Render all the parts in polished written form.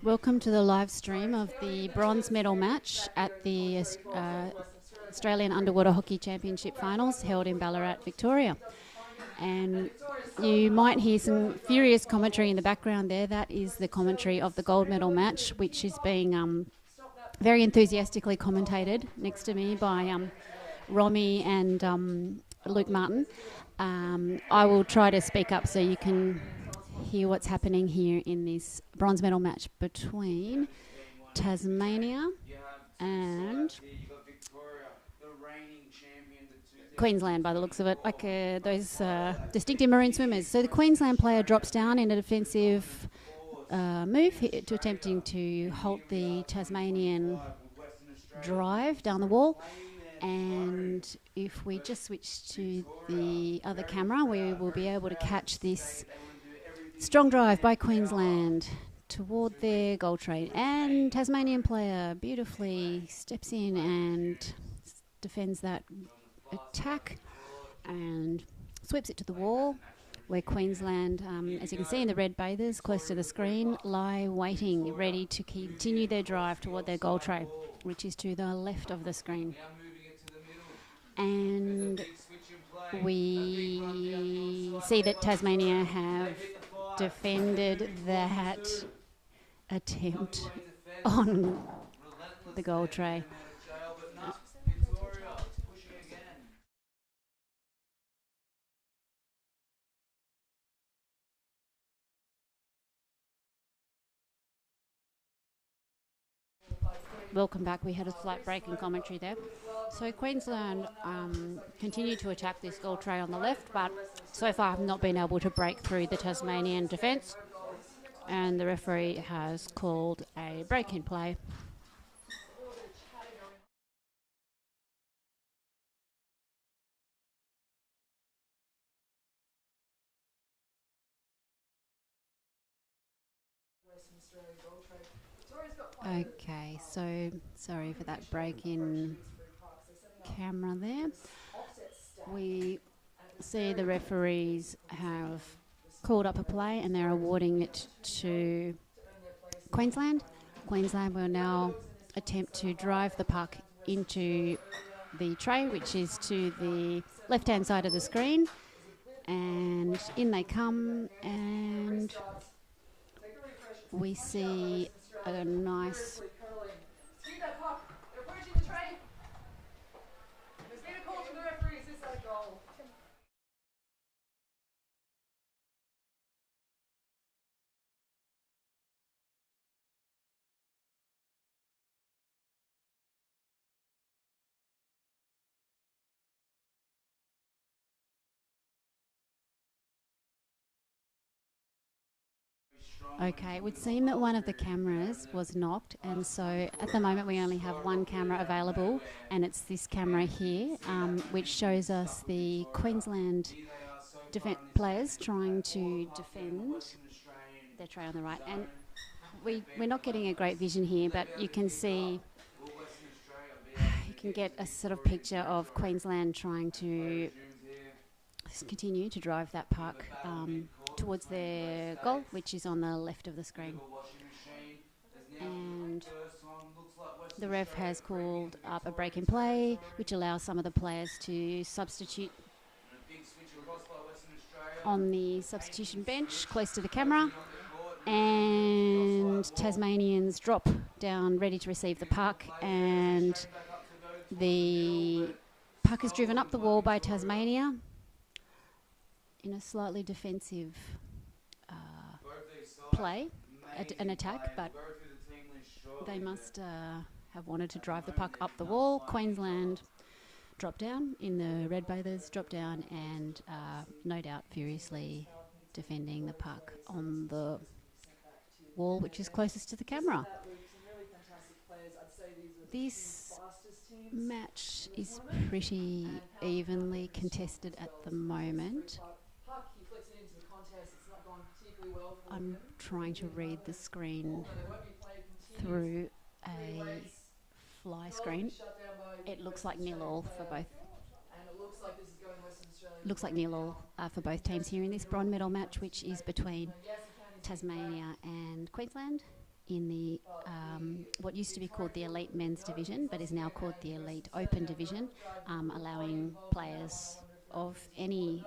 Welcome to the live stream of the bronze medal match at the Australian Underwater Hockey Championship Finals held in Ballarat, Victoria. And you might hear some furious commentary in the background there. That is the commentary of the gold medal match, which is being very enthusiastically commentated next to me by Romy and Luke Martin. I will try to speak up so you can hear what's happening here in this bronze medal match between Tasmania and Queensland, by the looks of it, like those distinctive marine swimmers. So the Queensland player drops down in a defensive move to attempting to halt the Tasmanian drive down the wall. And if we just switch to the other camera, we will be able to catch this strong drive by Queensland toward their goal tray. And Tasmanian player beautifully steps in and defends that attack and sweeps it to the wall, where Queensland, as you can see in the red bathers close to the screen, lie waiting, ready to continue their drive toward their goal tray, which is to the left of the screen. And we see that Tasmania have defended that attempt on the goal tray. Welcome back. We had a slight break in commentary there. So Queensland continue to attack this goal tray on the left, but so far have not been able to break through the Tasmanian defence, and the referee has called a break in play. Okay, so sorry for that break in camera there. We see the referees have called up a play and they're awarding it to Queensland. Queensland will now attempt to drive the puck into the tray, which is to the left-hand side of the screen. And in they come, and we see a nice Okay, it would seem that one of the cameras was knocked, and so at the moment we only have one camera available, and it's this camera here, which shows us the Queensland players trying to defend their tray on the right. And we're not getting a great vision here, but you can see, you can get a sort of picture of Queensland trying to continue to drive that puck towards their goal, which is on the left of the screen. And the ref has called up a break in play, which allows some of the players to substitute on the substitution bench close to the camera. And Tasmanians drop down ready to receive the puck, and the puck is driven up the wall by Tasmania in a slightly defensive play, an attack, but they must have wanted to drive the puck up the wall. Queensland drop down in the red bathers, drop down, and no doubt furiously defending the puck on the wall, which is closest to the camera. This match is pretty evenly contested at the moment. I'm trying to read the screen through a fly screen. It looks like 0-0 for both. Looks like 0-0 for both teams here in this bronze medal match, which is between Tasmania and Queensland in the what used to be called the Elite Men's Division, but is now called the Elite Open Division, allowing players of any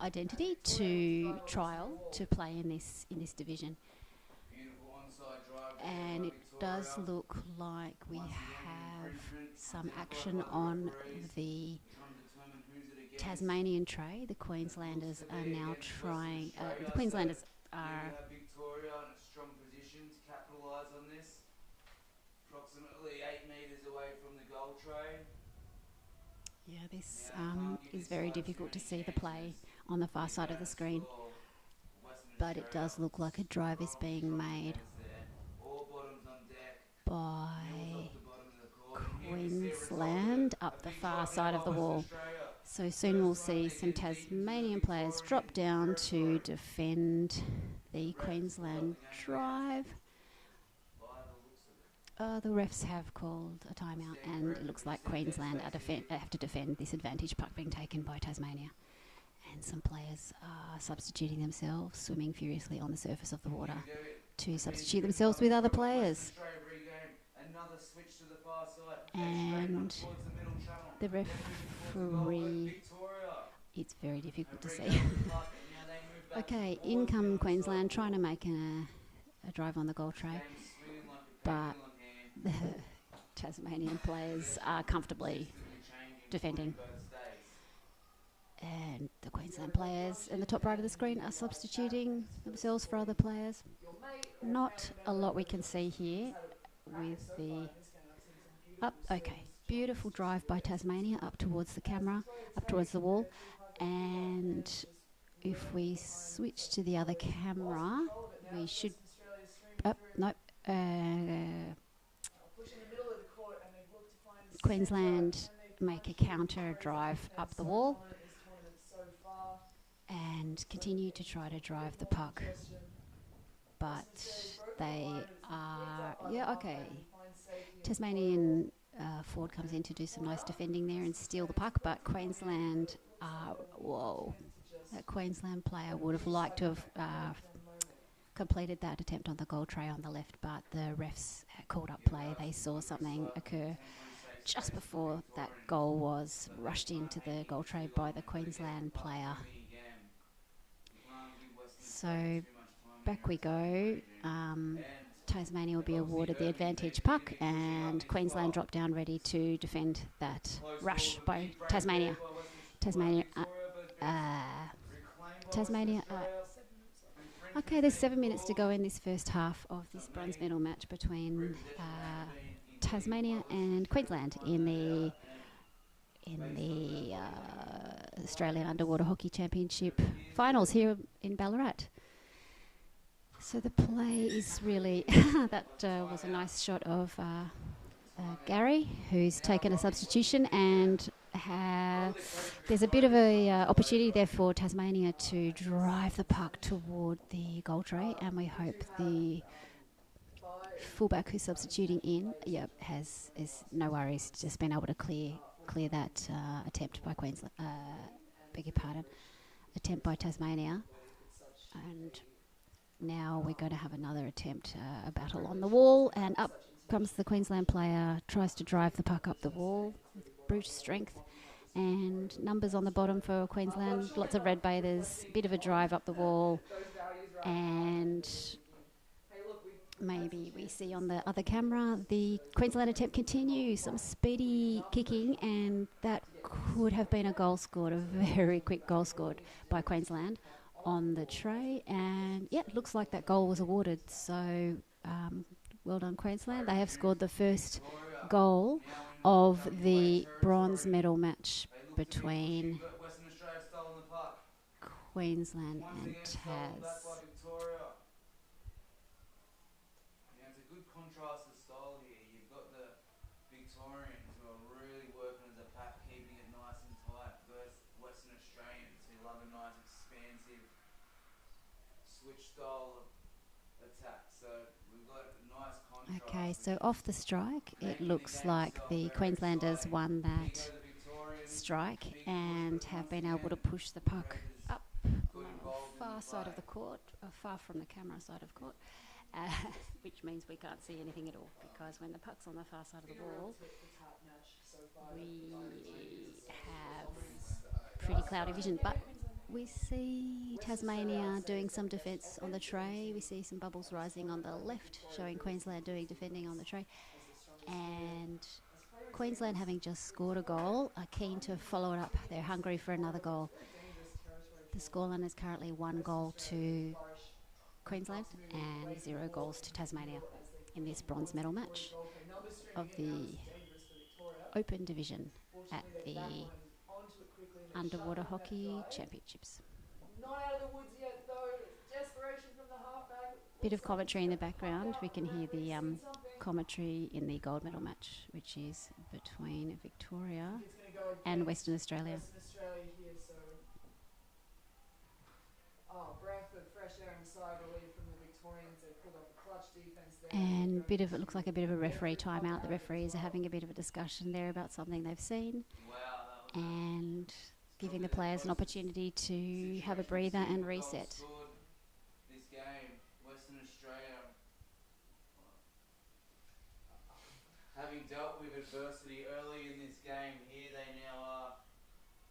identity to trial to play in this division. And it does look like we have some action on the Tasmanian tray. The Queenslanders are now trying. The Queenslanders are. Victoria in a strong position to capitalise on this. Approximately 8 metres away from the goal tray. Yeah, this is very difficult to see the play on the far side of the screen, but it does look like a drive is being made by Queensland up the far side of the wall. So soon we'll see some Tasmanian players drop down to defend the Queensland drive. The refs have called a timeout, and it looks like Queensland have to defend this advantage puck being taken by Tasmania. And some players are substituting themselves, swimming furiously on the surface of the water to substitute themselves with other players. And the referee, it's very difficult to see. Okay, in come Queensland trying to make a drive on the goal tray, but the Tasmanian players are comfortably defending. And the Queensland players in the top right of the screen are substituting themselves for other players. Not a lot we can see here with the okay, beautiful drive by Tasmania up towards the camera, up towards the wall. And if we switch to the other camera, we should Queensland make a counter drive up the wall and continue to try to drive the puck, but they are Tasmanian forward comes in to do some nice defending there and steal the puck, but Queensland that Queensland player would have liked to have completed that attempt on the goal tray on the left, but the refs called up play. They saw something occur just before that goal was rushed into the goal tray by the Queensland player. So back we go. Tasmania will be awarded the advantage puck, and Queensland drop down ready to defend that rush by Tasmania. Okay, there's 7 minutes to go in this first half of this bronze medal match between Tasmania and Queensland in the Australian Underwater Hockey Championship finals here in Ballarat. So the play is really that was a nice shot of Gary, who's taken a substitution, and there's a bit of a opportunity there for Tasmania to drive the puck toward the goal tray, and we hope the fullback who's substituting in is no worries, just been able to clear that attempt by Queensland, attempt by Tasmania. And now we're going to have another attempt, a battle on the wall, and up comes the Queensland player, tries to drive the puck up the wall with brute strength, and numbers on the bottom for Queensland, lots of red bathers, bit of a drive up the wall, and maybe we see on the other camera the Queensland attempt continues, some speedy kicking, and that could have been a goal scored, a very quick goal scored by Queensland on the tray. And yeah, it looks like that goal was awarded, so well done Queensland. They have scored the first goal of the bronze medal match between Queensland and Tas. Contrast the style here. You've got the Victorians who are really working as a pack, keeping it nice and tight, versus Western Australians who love a nice expansive switch style of attack. So we've got a nice contrast. Okay, so off the strike, it looks like the Queenslanders won that strike and have been able to push the puck up far far side of the court, far from the camera side of court, uh, which means we can't see anything at all because when the puck's on the far side of the wall, we have pretty cloudy vision. But we see Tasmania doing some defence on the tray. We see some bubbles rising on the left, showing Queensland doing defending on the tray. And Queensland, having just scored a goal, are keen to follow it up. They're hungry for another goal. The scoreline is currently 1 goal to Queensland and 0 goals to Tasmania in this bronze medal match of the Open Division at the Underwater Hockey Championships. Not out of the woods yet, though. It's desperation from the halfback. Bit of commentary in the background. We can hear the commentary in the gold medal match, which is between Victoria and Western Australia. Western Australia here, so. Oh, Bradford, fresh air and sigh of relief from the Victorians. They pulled up a clutch defence there. And it looks like a bit of a referee timeout. The referees are having a bit of a discussion there about something they've seen, and giving the players an opportunity to have a breather and reset. This game, Western Australia, having dealt with adversity early in this game, here they now are.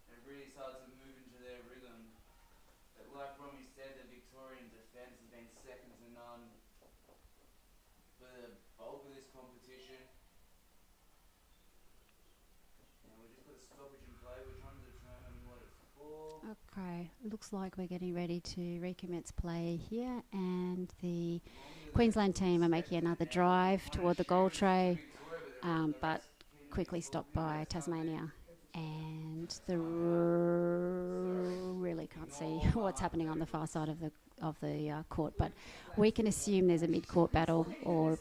They've really started to move into their rhythm. But like Romy said, the Victorian defence has been second to none for the bulk of this competition. And we just got a stoppage in play. We're trying to determine what it's for. Okay, looks like we're getting ready to recommence play here, and the Queensland team are making another drive toward the goal tray, but quickly stopped by Tasmania. And really can't see what's happening on the far side of the court, but we can assume there's a mid-court battle, or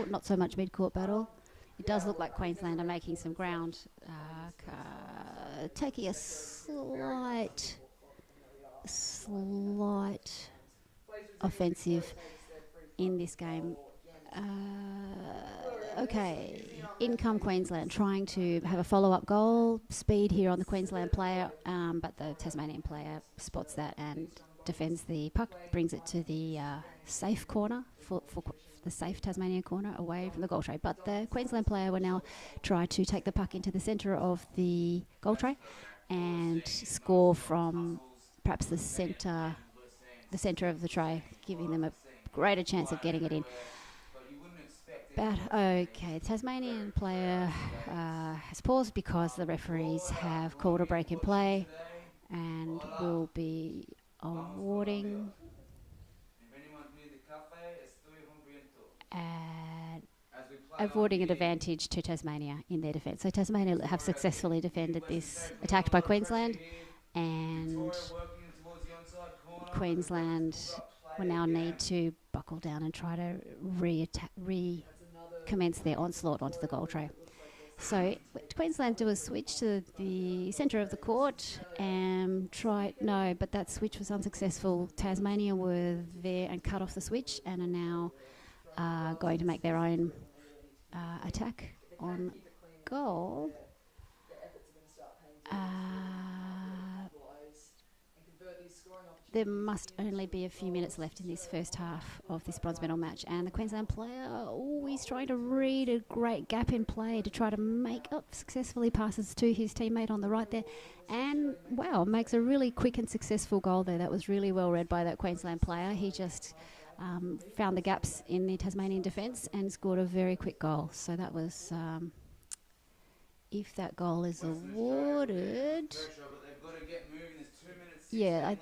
not so much mid-court battle. It does look like Queensland are making some ground, taking a slight offensive in this game. Okay, in come Queensland, trying to have a follow-up goal. Speed here on the Queensland player, but the Tasmanian player spots that and defends the puck, brings it to the safe corner, for the safe Tasmanian corner, away from the goal tray. But the Queensland player will now try to take the puck into the centre of the goal tray and score from perhaps the centre of the tray, giving them a greater chance of getting it in. But okay, Tasmanian player has paused because the referees have called a break in play and will be awarding an advantage to Tasmania in their defence. So Tasmania have successfully defended this, attacked by Queensland, and Queensland will now need to buckle down and try to recommence their onslaught onto the goal tray. So Queensland do a switch to the centre of the court and but that switch was unsuccessful. Tasmania were there and cut off the switch and are now going to make their own attack on goal. There must only be a few minutes left in this first half of this bronze medal match, and the Queensland player always trying to read a great gap in play to try to make up successfully, passes to his teammate on the right there, and wow, makes a really quick and successful goal there. That was really well read by that Queensland player. He just found the gaps in the Tasmanian defence and scored a very quick goal. So that was, if that goal is awarded, yeah, I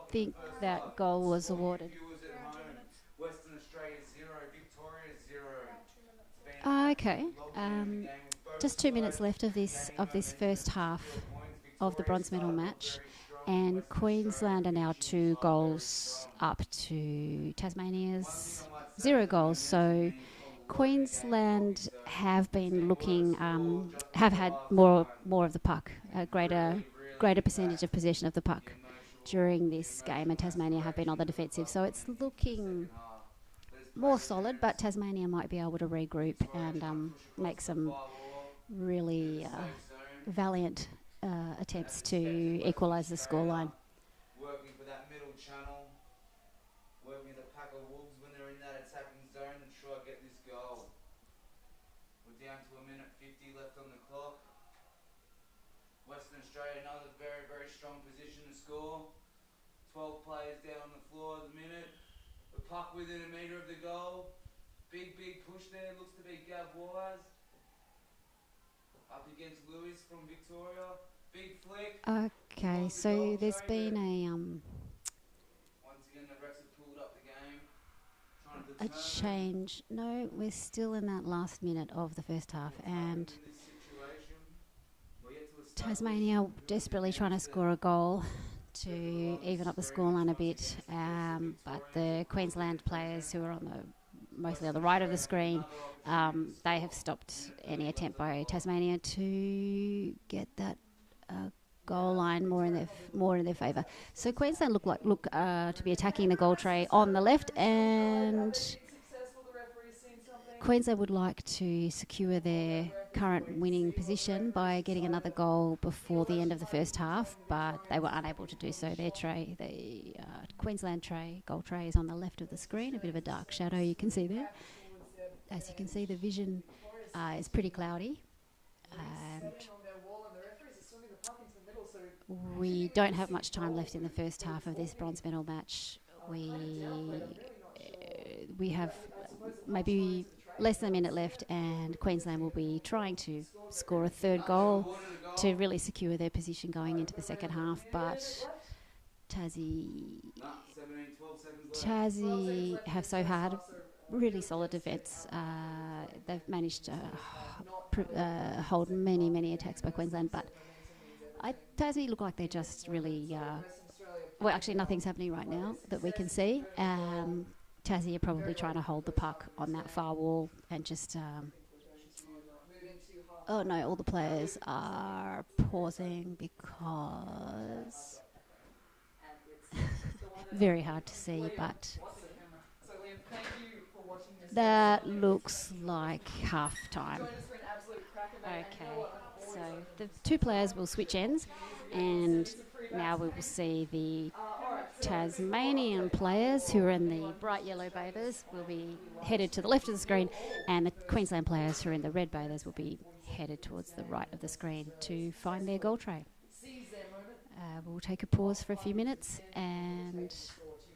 think that goal was awarded. Okay, just 2 minutes left of this first half of the bronze medal match, and Queensland are now 2 goals up to Tasmania's 0 goals. So Queensland have been looking, have had more of the puck, a greater percentage of possession of the puck during this game, and Tasmania have been on the defensive. So it's looking more solid, but Tasmania might be able to regroup and make some really attempts to equalise the scoreline. Working for that middle channel. zone and try to get this goal. We're down to 1:50 left on the clock. Western Australia, another very, very strong position to score. 12 players down on the floor at the minute. The puck within a metre of the goal. Big, big push there. Looks to be Gav Wise. Up against Lewis from Victoria. Big flick. Okay, so there's been Once again, the refs have pulled up the game. Trying to a determine change. No, we're still in that last minute of the first half, what's happened and in this situation. We're yet to establish Tasmania who desperately the trying to game's score a goal to even up the scoreline a bit, but the Queensland players who are on the mostly on the right of the screen, they have stopped any attempt by Tasmania to get that goal line more in their favour. So Queensland look to be attacking the goal tray on the left, and Successful, the referee's seen something. Queensland would like to secure their current winning position by getting another goal before the end of the first half, but they were unable to do so. Their tray, the Queensland tray, goal tray, is on the left of the screen, a bit of a dark shadow you can see there. As you can see, the vision is pretty cloudy, and we don't have much time left in the first half of this bronze medal match. We have maybe less than a minute left, and Queensland will be trying to score a third goal to really secure their position going into the second half. But Tassie have so had really solid defence. They've managed to hold many attacks by Queensland, but Tassie look like they're just really well, actually nothing's happening right now that we can see. Tassie are probably trying to hold the puck on that far wall and just oh no, all the players are pausing because very hard to see, but that looks like half time. Okay, so the two players will switch ends, and now we will see the Tasmanian players who are in the bright yellow bathers will be headed to the left of the screen, and the Queensland players who are in the red bathers will be headed towards the right of the screen to find their goal tray. We'll take a pause for a few minutes and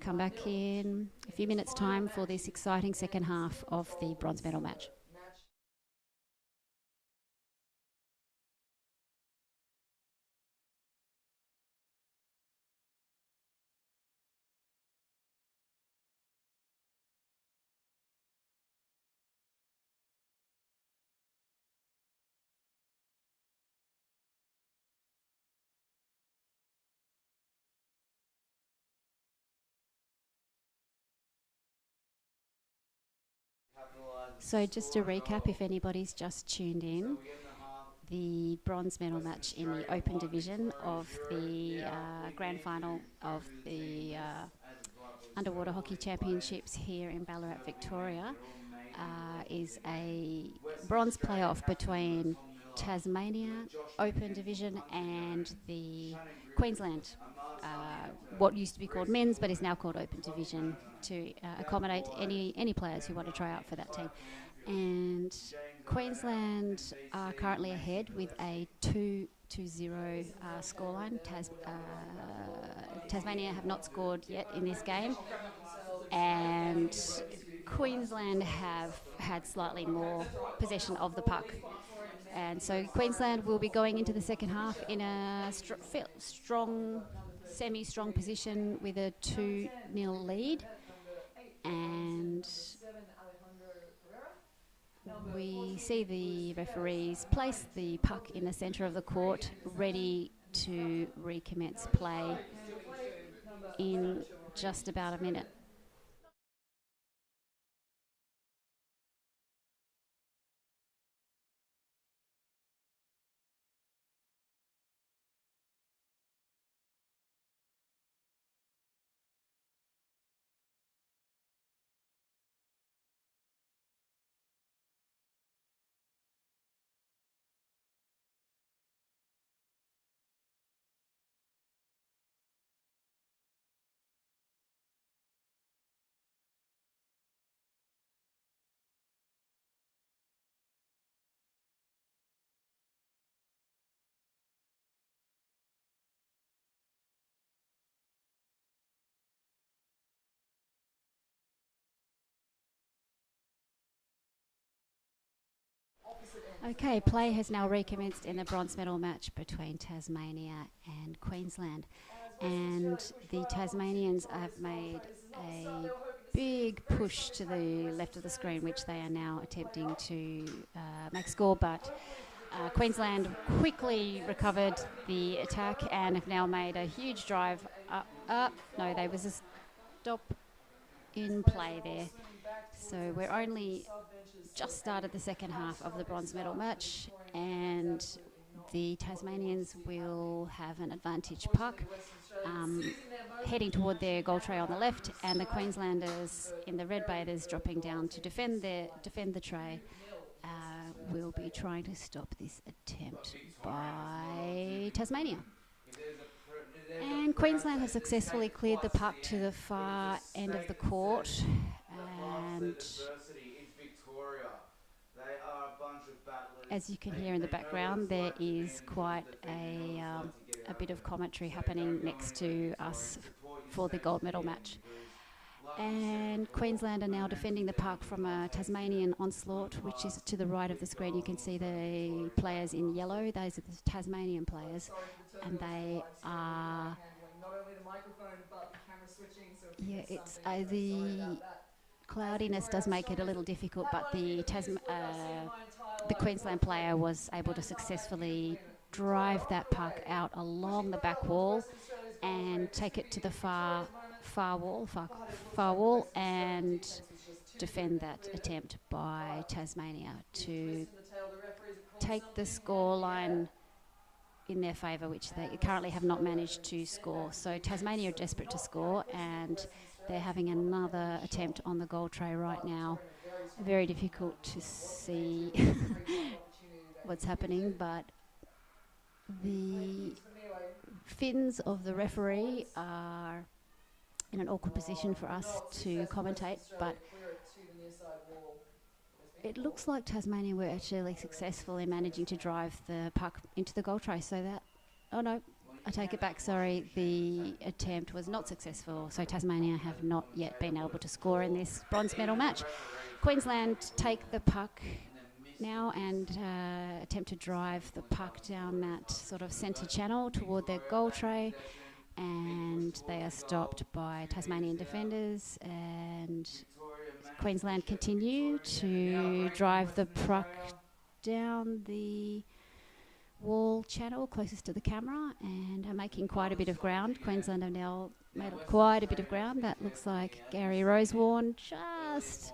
come back in a few minutes' time for this exciting second half of the bronze medal match. So just to recap, if anybody's just tuned in, the bronze medal match in the open division of the grand final of the Underwater Hockey Championships here in Ballarat, Victoria, is a bronze playoff between Tasmania Open Division and the Queensland, what used to be called men's but is now called Open Division, to accommodate any players who want to try out for that team. And Queensland are currently ahead with a 2-0 scoreline. Tasmania have not scored yet in this game, and Queensland have had slightly more possession of the puck. And so Queensland will be going into the second half in a strong, semi-strong position with a 2-0 lead. And we see the referees place the puck in the centre of the court, ready to recommence play in just about a minute. Okay, play has now recommenced in the bronze medal match between Tasmania and Queensland. And the Tasmanians have made a big push to the left of the screen, which they are now attempting to make score, but Queensland quickly recovered the attack and have now made a huge drive up. No, there was a stop in play there. So we're only just started the second half of the bronze medal match, and the Tasmanians will have an advantage puck heading toward their goal tray on the left, and the Queenslanders in the red bathers dropping down to defend the tray. Will be trying to stop this attempt by Tasmania. And Queensland have successfully cleared the puck to the far end of the court. And as you can hear in the background, there is quite a bit of commentary happening next to us for the gold medal match. And Queensland are now defending the puck from a Tasmanian onslaught, which is to the right of the screen. You can see the players in yellow. Those are the Tasmanian players, and they are. Yeah, it's the cloudiness does make it a little difficult, but the Queensland player was able to successfully drive that puck out along the back wall and take it to the far wall and defend that attempt by Tasmania to take the score line in their favour, which they currently have not managed to score. So Tasmania are desperate to score, and they're having another attempt on the goal tray right now. Very difficult to see what's happening, but the fins of the referee are in an awkward position for us to commentate, but it looks like Tasmania were actually successful in managing to drive the puck into the goal tray, so that, oh no, I take it back, sorry, the attempt was not successful, so Tasmania have not yet been able to score in this bronze medal match. Queensland take the puck now and attempt to drive the puck down that sort of centre channel toward their goal tray, and they are stopped by Tasmanian defenders, and Queensland continue to drive the puck down the wall channel closest to the camera and are making quite a bit of ground. Queensland have now made quite a bit of ground. That looks like Gary Rosewarne just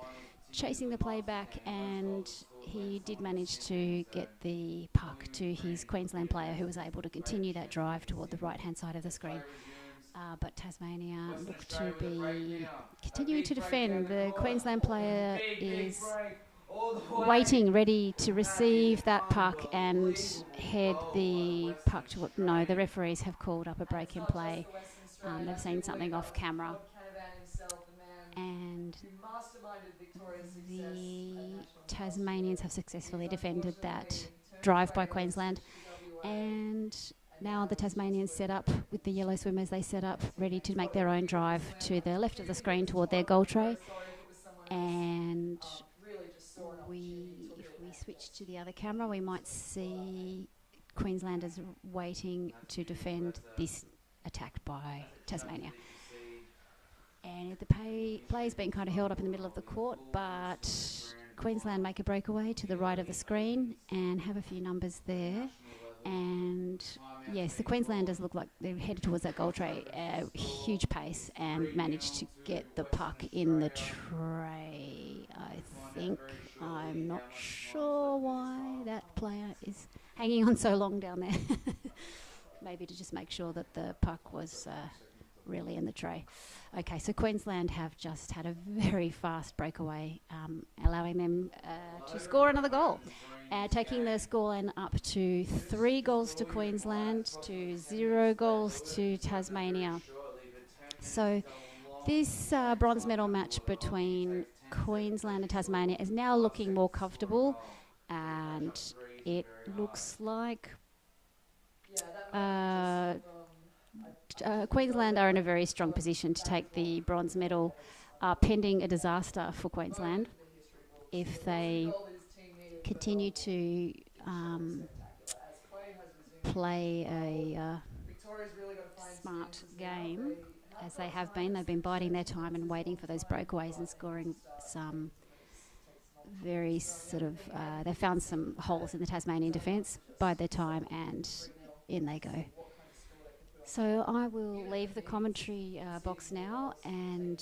chasing the play back, and he did manage to get the puck to his Queensland player, who was able to continue that drive toward the right-hand side of the screen. But Tasmania look to be continuing to defend. The Queensland player is waiting, ready to receive that puck and head the puck to... No, the referees have called up a break in play. They've seen something off camera. And the Tasmanians have successfully defended that drive by Queensland. And now the Tasmanians set up with the yellow swimmers. They set up ready to make their own drive to the left of the screen toward their goal tray. And if we switch to the other camera, we might see Queenslanders waiting to defend this attack by Tasmania. And the play's been kind of held up in the middle of the court, but Queensland make a breakaway to the right of the screen and have a few numbers there. And yes, the Queenslanders look like they're headed towards that goal tray at a huge pace and managed to get the puck in the tray, I think. I'm not sure why that player is hanging on so long down there. Maybe to just make sure that the puck was really in the tray. Okay, so Queensland have just had a very fast breakaway, allowing them to score another goal. Taking the scoreline up to 3 goals to Queensland to 0 goals to Tasmania. So this bronze medal match between Queensland and Tasmania is now looking more comfortable, and it looks like Queensland are in a very strong position to take the bronze medal, pending a disaster for Queensland. If they continue to As play has resumed, play a Victoria's really got to find smart some answers game, now. as they have been. They've been biding their time and waiting for those breakaways and scoring some very sort of... they found some holes in the Tasmanian defence, bide their time, and in they go. So I will leave the commentary box now, and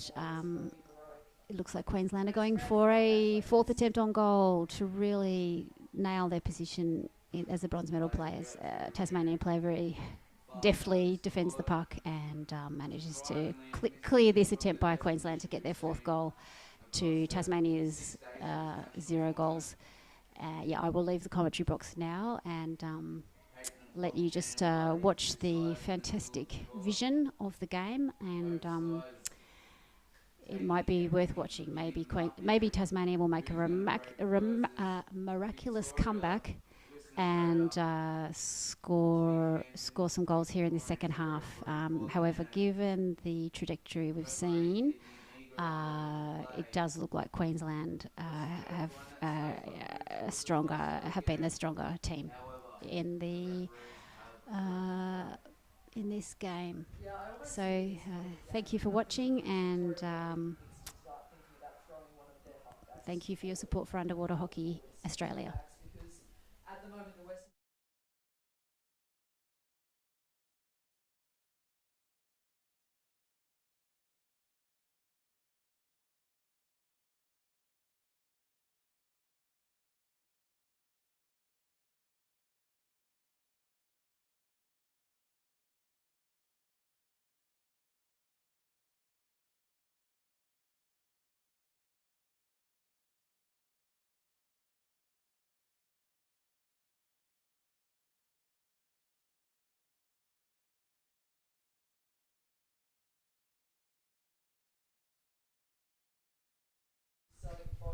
it looks like Queensland are going for a fourth attempt on goal to really nail their position as the bronze medal players. Tasmanian player very deftly defends the puck and manages to clear this attempt by Queensland to get their fourth goal to Tasmania's 0 goals. Yeah, I will leave the commentary box now and let you just watch the fantastic vision of the game, and it might be worth watching. Maybe Tasmania will make a miraculous comeback and score some goals here in the second half. However, given the trajectory we've seen, it does look like Queensland have been the stronger team in this game. So thank you for watching, and thank you for your support for Underwater Hockey Australia. At the moment, the Western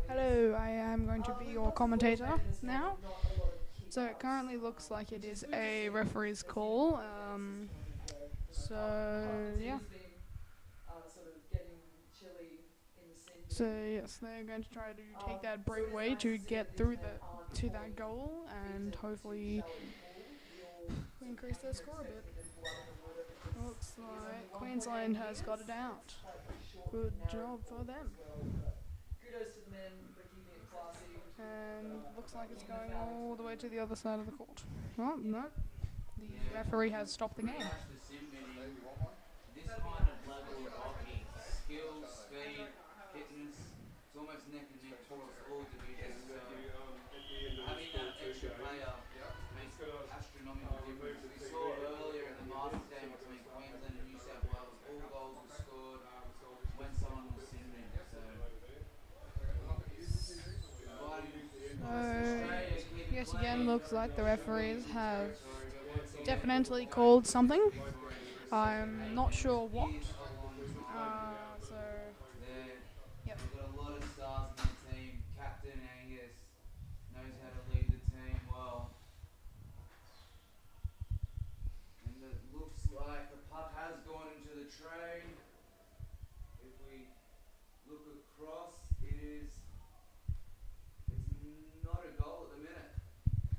Hello, I am going to be your commentator now. So it currently looks like it is a referee's call. Yeah. So yes, they're going to try to take that breakaway to get through to that goal and hopefully increase their score a bit. Looks like Queensland has got it out. Good job for them. kudos to the men for keeping it classy. And looks like it's going all the way to the other side of the court. Oh, no. The referee has stopped the game. This kind of level of hockey, skill, speed, fitness, it's almost neck and neck across all divisions. So having that extra player makes astronomical difference. We saw earlier in the Masters game between Queensland and New South Wales, all goals were scored when someone was sitting in. Yes, again, looks like the referees have definitely called something. I'm not sure what. Yep. They've got a lot of stars in their team. Captain Angus knows how to lead the team well. And it looks like the puck has gone into the tray. If we look across, it's not a goal at the minute.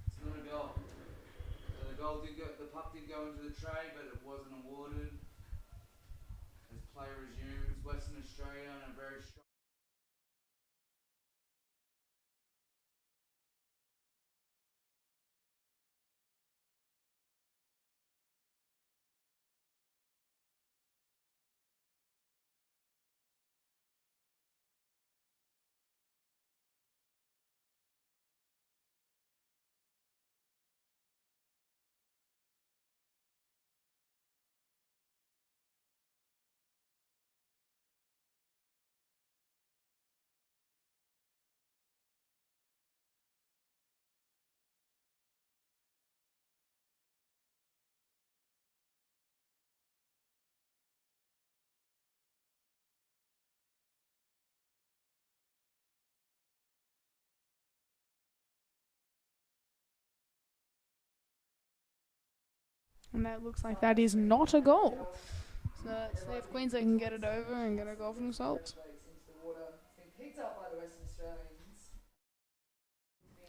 It's not a goal. So the puck did go into the tray, but it wasn't awarded. As play resumes, Western Australia on a very strong... And that looks like that is not a goal. So let's see if Queensland can get it over and get a goal for themselves.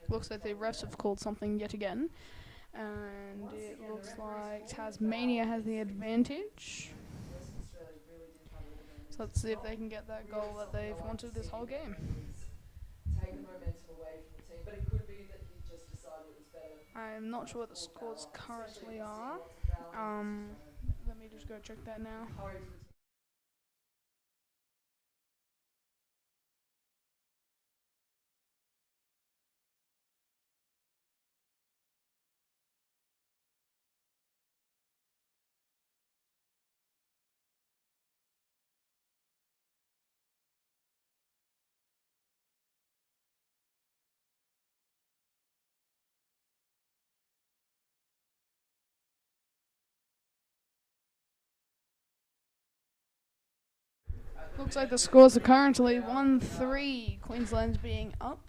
Looks like the refs have called something yet again. And it looks like Tasmania has the advantage. Western Australia really didn't have all the momentum. So let's see if they can get that goal that they've wanted this whole game. Take the momentum away from the team, but it could be that he just decided it was better. I'm not sure what the scores currently are. Let me just go check that now. Looks like the scores are currently 1-3. Queensland's being up.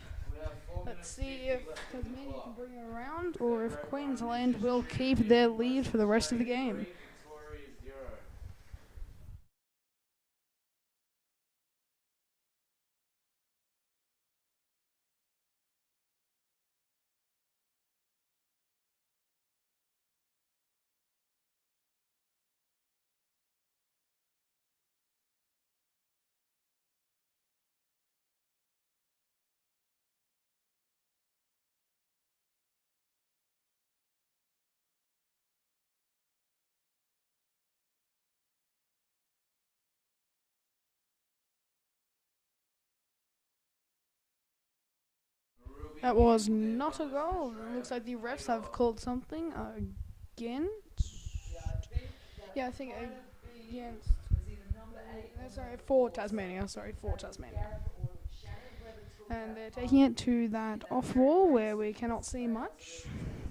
Let's see if Tasmania can bring it around or if Queensland will keep their lead for the rest of the game. That was not a goal. It looks like the refs have called something against. Yeah, I think against. Sorry, for Tasmania. For Tasmania. And they're taking it to that off wall where we cannot see much.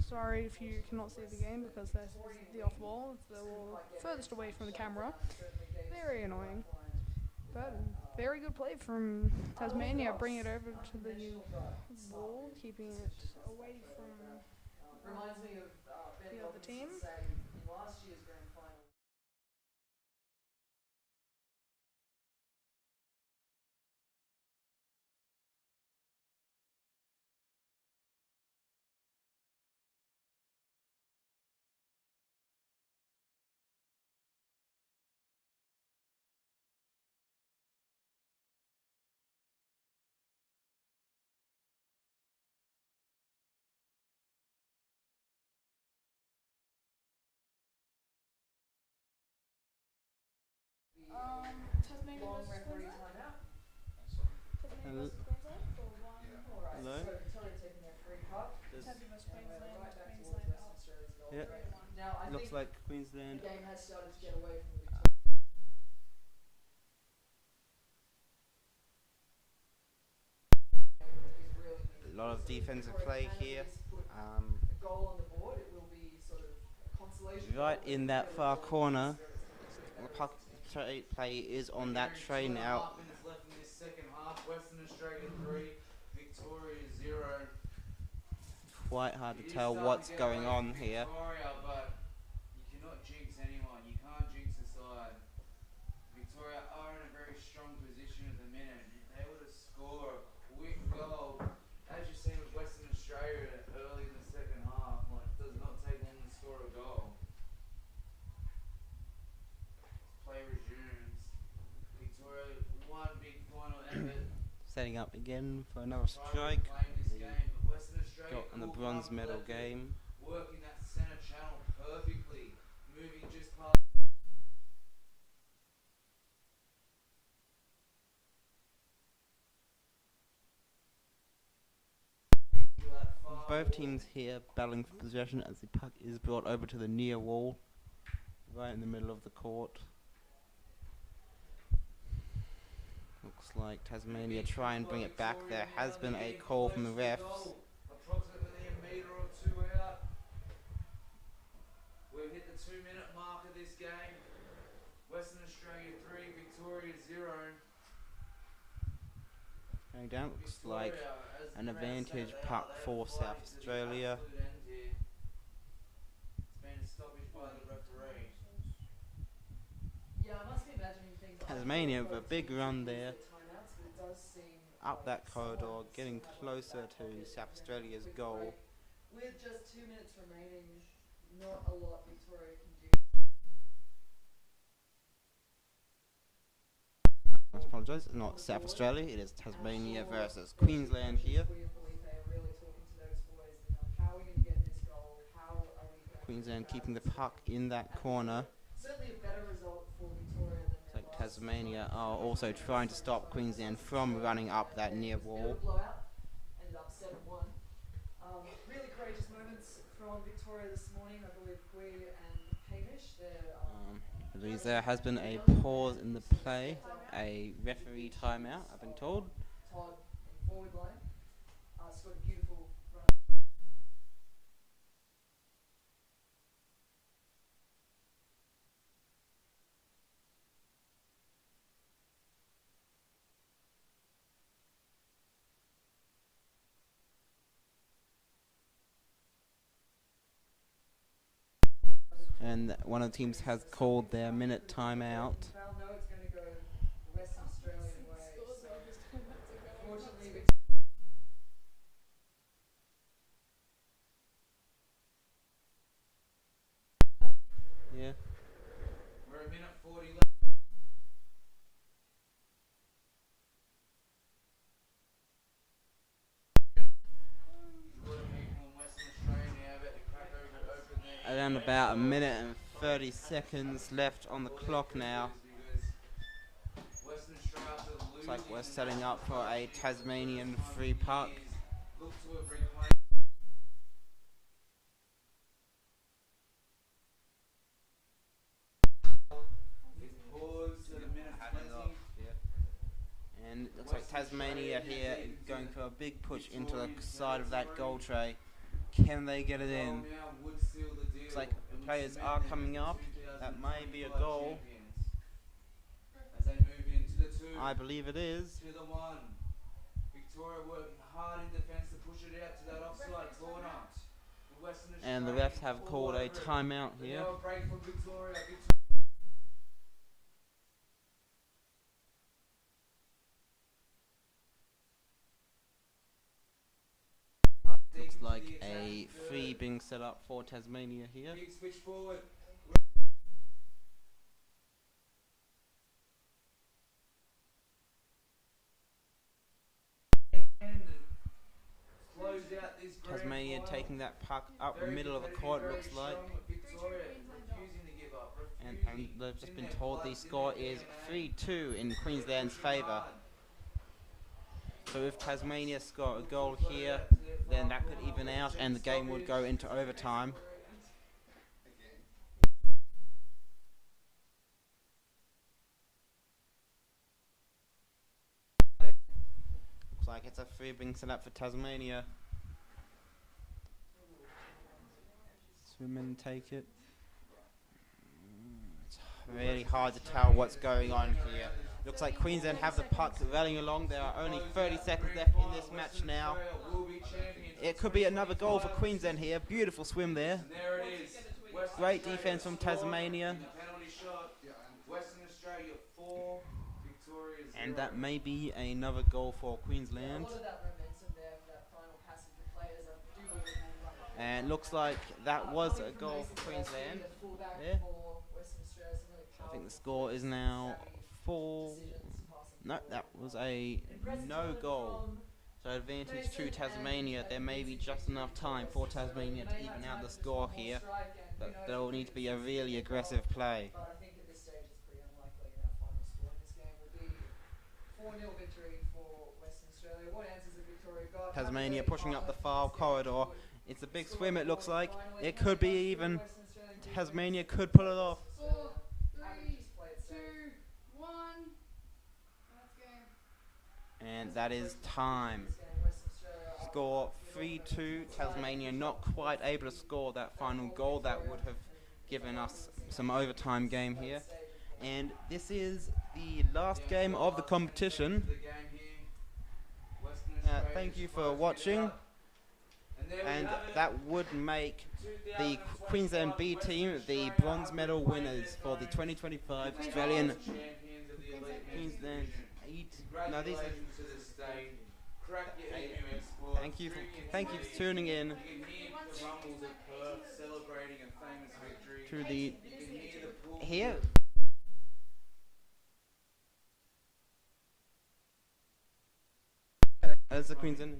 Sorry if you cannot see the game because that's the off wall. It's the wall furthest away from the camera. Very annoying. But very good play from Tasmania, bringing it over to the wall, keeping it away from Reminds me of Ben the other team. say in last year's grand final. Tasmania Long versus referee Queensland. timeout. Tasmania versus Queensland for one. Alright, Hello? so Victoria taking their free cup. Tasmania versus And we're Queensland. right back towards Queensland Western up. Australia's goal. Yeah. Now I Looks think like the Queensland. game has started to get away from the Victoria. A lot of defensive play here. Goal on the board, it will be sort of a consolation. Right in that far corner, the puck play is on that tray now. 2.5 minutes left in this second half. Western Australia 3, Victoria 0. Quite hard to tell what's going on here. Victoria, but you cannot jinx anyone. You can't jinx a side. Victoria are in a very strong position at the minute. If they were to score a quick goal, as you've seen with Western Australia early in the second half, like it does not take long to score a goal. Play resumes. Victoria one big final effort. Setting up again for another strike. Got on the bronze medal game. Working that centre channel perfectly, moving just past. Both teams here battling for possession as the puck is brought over to the near wall, right in the middle of the court. Looks like Tasmania try and bring it back. There has been a call from the refs. Approximately a metre or two out. We've hit the 2-minute mark of this game. Western Australia 3, Victoria 0. Going down, looks like an advantage puck for South Australia. It's been a stoppage by the referee. Yeah, I must be imagining things. Tasmania with a big run there. Timeouts, but it does seem up that corridor, getting closer to South Australia's goal. With just 2 minutes remaining, not a lot Victoria can do. I apologise, not South Australia, it is Tasmania versus Queensland here. Queensland keeping the puck in that corner. Certainly a better result for Victoria than It's like Tasmania are also trying to stop Queensland from running up that near wall. Ended up 7-1. Really courageous moments from Victoria this morning. I believe Quee and Hamish. I believe there has been a pause in the play, a referee timeout, I've been told. Todd in forward line. Scored a beautiful run. And one of the teams has called their minute timeout. Val know it's going to go Western Australian way. So fortunately, Yeah. We're a minute 40 left. Around about a minute and 30 seconds left on the clock now. Looks like we're setting up for a Tasmanian free puck. And it looks like Tasmania here going for a big push into the side of that goal tray. Can they get it in? Looks like players are coming up. That may be a goal. As they move into the 2. I believe it is. To the 1. Victoria working hard in defence to push it out to that offside corner. And the refs have called a timeout here. Now a break from Victoria. Looks like a free being set up for Tasmania here. Big switch forward. Close out this Tasmania taking that puck up the middle of the court, looks like. Victoria refusing to give up. And they've just been told the score is 3-2 in Queensland's favour. So if Tasmania score a goal here, then that could even out and the game would go into overtime. Looks like it's a free being set up for Tasmania. Swim take it. It's really hard to tell what's going on here. Looks like Queensland have the puck rallying along. There are only 30 seconds left in this match now. It could be another goal for Queensland here. Beautiful swim there. There it is. Great defense from Tasmania. Penalty shot. Western Australia 4. Victoria 0. And that may be another goal for Queensland. a lot of that momentum there for that final passage of players. I do believe we'll run it. And looks like that was a goal for Queensland. Yeah. I think the score is now 4. No, that was a no goal. So advantage to Tasmania. There may be just enough time for Tasmania to even out the score here. But there will need to be a really aggressive play. But I think at this stage it's pretty unlikely in our final score in this game will be 4-0 victory for Western Australia. What answers have Victoria got? Tasmania pushing up the far corridor. It's a big swim, it looks like. It could be even. Tasmania could pull it off. 4, 3, 2, 1. That's game. And that is time. Score 3-2. Tasmania not quite able to score that final goal. That would have given us some overtime game here. And this is the last game of the competition. Thank you for watching. And that would make the Queensland B team the bronze medal winners for the 2025 Australian Queensland A state. Congratulations to the state. Crack your EMU export. Thank you for tuning in You can hear the rumbles of Perth celebrating a famous victory. to the You can hear the pool. here. As the Queensland.